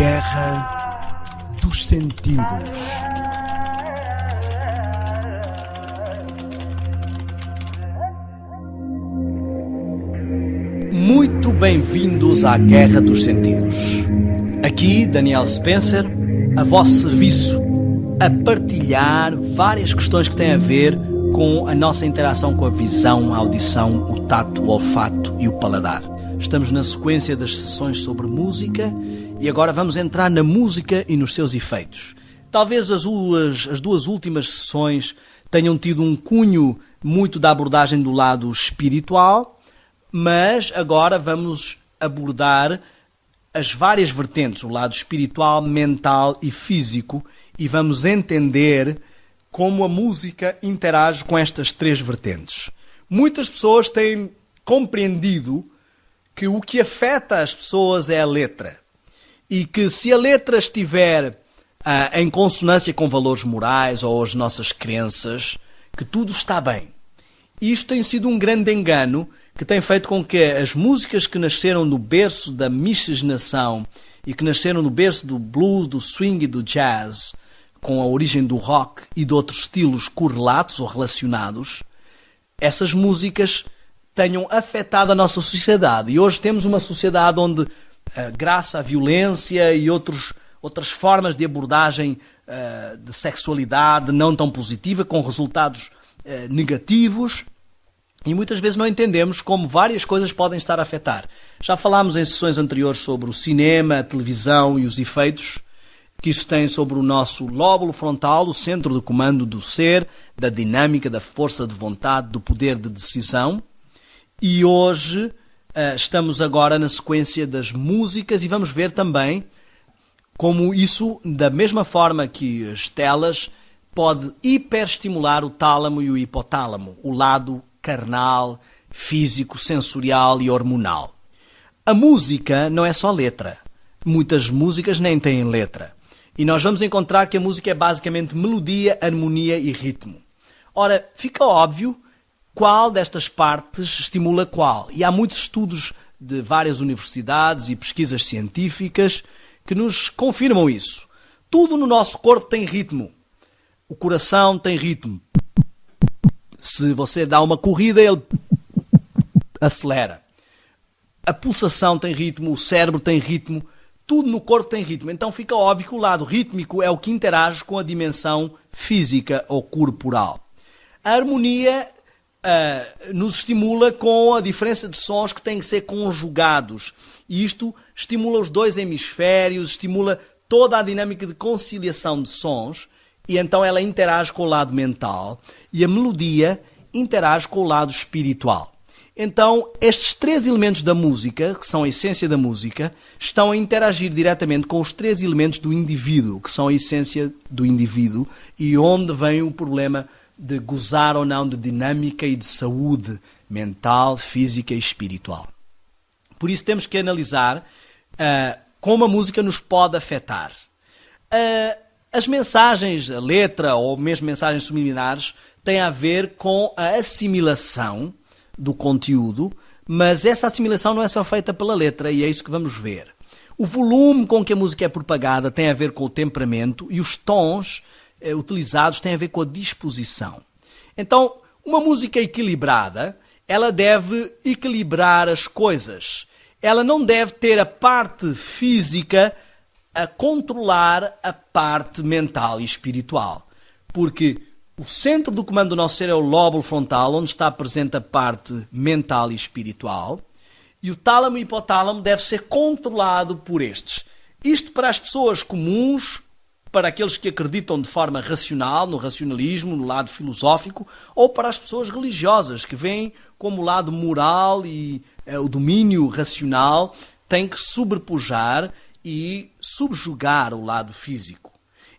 Guerra dos Sentidos. Muito bem-vindos à Guerra dos Sentidos. Aqui, Daniel Spencer, a vosso serviço, a partilhar várias questões que têm a ver com a nossa interação com a visão, a audição, o tato, o olfato e o paladar. Estamos na sequência das sessões sobre música e agora vamos entrar na música e nos seus efeitos. Talvez as duas últimas sessões tenham tido um cunho muito da abordagem do lado espiritual, mas agora vamos abordar as várias vertentes, o lado espiritual, mental e físico, e vamos entender como a música interage com estas três vertentes. Muitas pessoas têm compreendido que o que afeta as pessoas é a letra. E que se a letra estiver em consonância com valores morais ou as nossas crenças, que tudo está bem. E isto tem sido um grande engano que tem feito com que as músicas que nasceram no berço da miscigenação e que nasceram no berço do blues, do swing e do jazz, com a origem do rock e de outros estilos correlatos ou relacionados, essas músicas tenham afetado a nossa sociedade. E hoje temos uma sociedade onde, graças à violência e outras formas de abordagem de sexualidade não tão positiva, com resultados negativos, e muitas vezes não entendemos como várias coisas podem estar a afetar. Já falámos em sessões anteriores sobre o cinema, a televisão e os efeitos que isso tem sobre o nosso lóbulo frontal, o centro de comando do ser, da dinâmica, da força de vontade, do poder de decisão. E hoje estamos agora na sequência das músicas e vamos ver também como isso, da mesma forma que as telas, pode hiperestimular o tálamo e o hipotálamo, o lado carnal, físico, sensorial e hormonal. A música não é só letra. Muitas músicas nem têm letra. E nós vamos encontrar que a música é basicamente melodia, harmonia e ritmo. Ora, fica óbvio qual destas partes estimula qual. E há muitos estudos de várias universidades e pesquisas científicas que nos confirmam isso. Tudo no nosso corpo tem ritmo. O coração tem ritmo. Se você dá uma corrida, ele acelera. A pulsação tem ritmo, o cérebro tem ritmo, tudo no corpo tem ritmo. Então fica óbvio que o lado rítmico é o que interage com a dimensão física ou corporal. A harmonia nos estimula com a diferença de sons que têm que ser conjugados. E isto estimula os dois hemisférios, estimula toda a dinâmica de conciliação de sons, e então ela interage com o lado mental, e a melodia interage com o lado espiritual. Então, estes três elementos da música, que são a essência da música, estão a interagir diretamente com os três elementos do indivíduo, que são a essência do indivíduo, e onde vem o problema de gozar ou não de dinâmica e de saúde mental, física e espiritual. Por isso temos que analisar como a música nos pode afetar. As mensagens, a letra ou mesmo mensagens subliminares têm a ver com a assimilação do conteúdo, mas essa assimilação não é só feita pela letra, e é isso que vamos ver. O volume com que a música é propagada tem a ver com o temperamento, e os tons utilizados têm a ver com a disposição. Então, uma música equilibrada, ela deve equilibrar as coisas. Ela não deve ter a parte física a controlar a parte mental e espiritual. Porque o centro do comando do nosso ser é o lóbulo frontal, onde está presente a parte mental e espiritual, e o tálamo e hipotálamo deve ser controlado por estes. Isto para as pessoas comuns, para aqueles que acreditam de forma racional, no racionalismo, no lado filosófico, ou para as pessoas religiosas, que veem como o lado moral e o domínio racional tem que sobrepujar e subjugar o lado físico.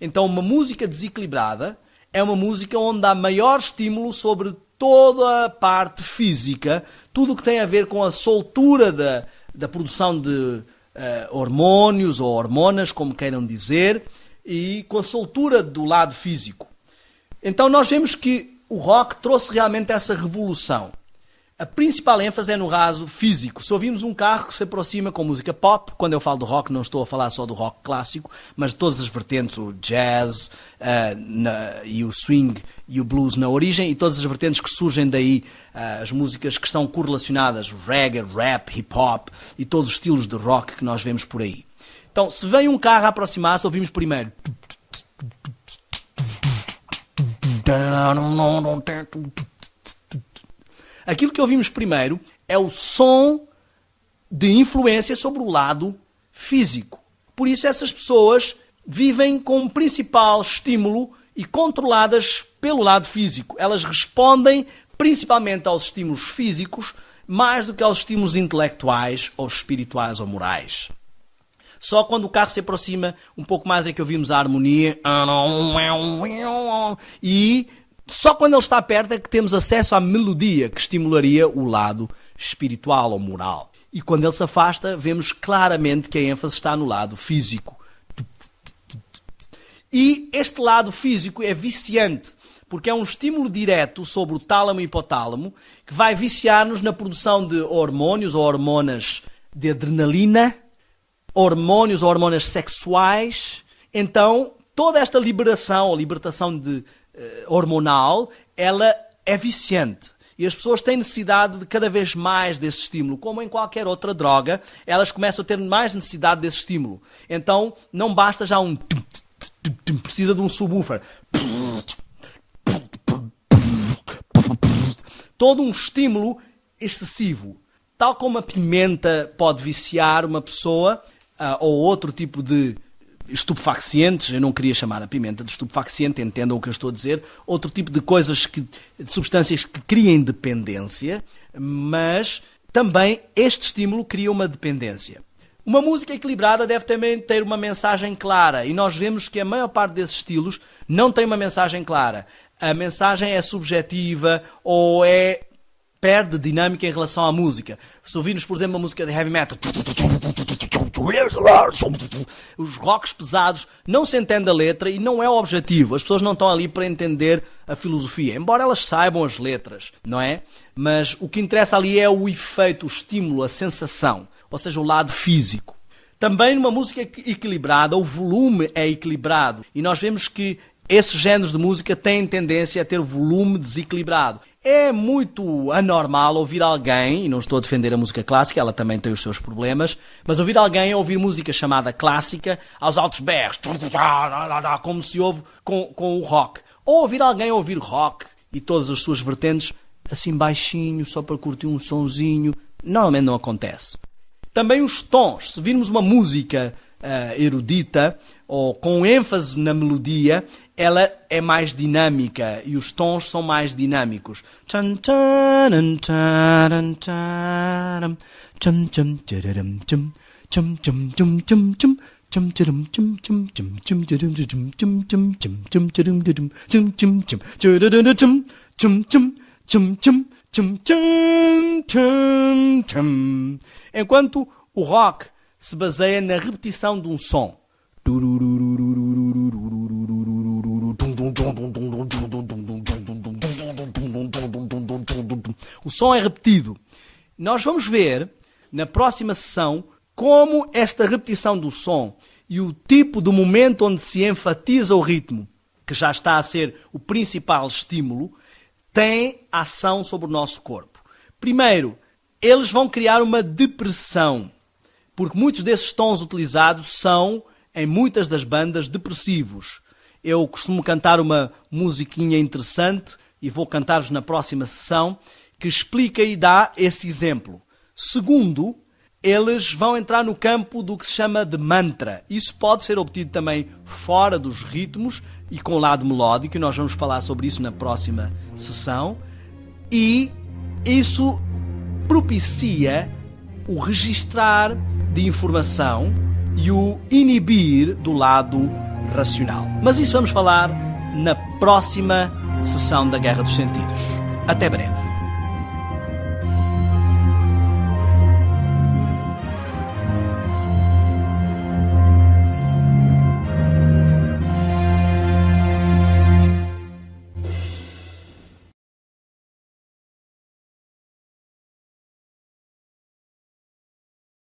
Então, uma música desequilibrada é uma música onde há maior estímulo sobre toda a parte física, tudo o que tem a ver com a soltura da produção de hormônios ou hormonas, como queiram dizer, e com a soltura do lado físico. Então nós vemos que o rock trouxe realmente essa revolução. A principal ênfase é no lado físico. Se ouvimos um carro que se aproxima com música pop, quando eu falo do rock não estou a falar só do rock clássico, mas de todas as vertentes, o jazz e o swing e o blues na origem, e todas as vertentes que surgem daí, as músicas que estão correlacionadas, o reggae, rap, hip hop e todos os estilos de rock que nós vemos por aí. Então, se vem um carro a aproximar-se, ouvimos primeiro. Aquilo que ouvimos primeiro é o som de influência sobre o lado físico. Por isso essas pessoas vivem com um principal estímulo e controladas pelo lado físico. Elas respondem principalmente aos estímulos físicos mais do que aos estímulos intelectuais ou espirituais ou morais. Só quando o carro se aproxima um pouco mais é que ouvimos a harmonia e só quando ele está perto é que temos acesso à melodia que estimularia o lado espiritual ou moral. E quando ele se afasta, vemos claramente que a ênfase está no lado físico. E este lado físico é viciante, porque é um estímulo direto sobre o tálamo e hipotálamo que vai viciar-nos na produção de hormônios ou hormonas de adrenalina, hormônios ou hormonas sexuais. Então, toda esta liberação ou libertação hormonal, ela é viciante. E as pessoas têm necessidade de cada vez mais desse estímulo. Como em qualquer outra droga, elas começam a ter mais necessidade desse estímulo. Então, não basta já precisa de um subwoofer. Todo um estímulo excessivo. Tal como a pimenta pode viciar uma pessoa, ou outro tipo de estupefacientes, eu não queria chamar a pimenta de estupefaciente, entendam o que eu estou a dizer, outro tipo de coisas, de substâncias que criem dependência, mas também este estímulo cria uma dependência. Uma música equilibrada deve também ter uma mensagem clara, e nós vemos que a maior parte desses estilos não tem uma mensagem clara. A mensagem é subjetiva ou perde dinâmica em relação à música. Se ouvirmos, por exemplo, uma música de heavy metal, os rocks pesados, não se entende a letra e não é o objetivo. As pessoas não estão ali para entender a filosofia, embora elas saibam as letras, não é? Mas o que interessa ali é o efeito, o estímulo, a sensação, ou seja, o lado físico. Também numa música equilibrada, o volume é equilibrado e nós vemos que esses géneros de música têm tendência a ter volume desequilibrado. É muito anormal ouvir alguém, e não estou a defender a música clássica, ela também tem os seus problemas, mas ouvir alguém ouvir música chamada clássica aos altos berros, como se ouve com o rock. Ou ouvir alguém ouvir rock e todas as suas vertentes assim baixinho, só para curtir um sonzinho. Normalmente não acontece. Também os tons. Se virmos uma música erudita ou com ênfase na melodia, ela é mais dinâmica e os tons são mais dinâmicos. Enquanto o rock se baseia na repetição de um som. O som é repetido. Nós vamos ver na próxima sessão como esta repetição do som e o tipo de momento onde se enfatiza o ritmo, que já está a ser o principal estímulo, tem ação sobre o nosso corpo. Primeiro, eles vão criar uma depressão, porque muitos desses tons utilizados são, em muitas das bandas, depressivos. Eu costumo cantar uma musiquinha interessante, e vou cantar-vos na próxima sessão, que explica e dá esse exemplo. Segundo, eles vão entrar no campo do que se chama de mantra. Isso pode ser obtido também fora dos ritmos e com o lado melódico, e nós vamos falar sobre isso na próxima sessão. E isso propicia o registrar de informação e o inibir do lado racional. Mas isso vamos falar na próxima sessão da Guerra dos Sentidos. Até breve.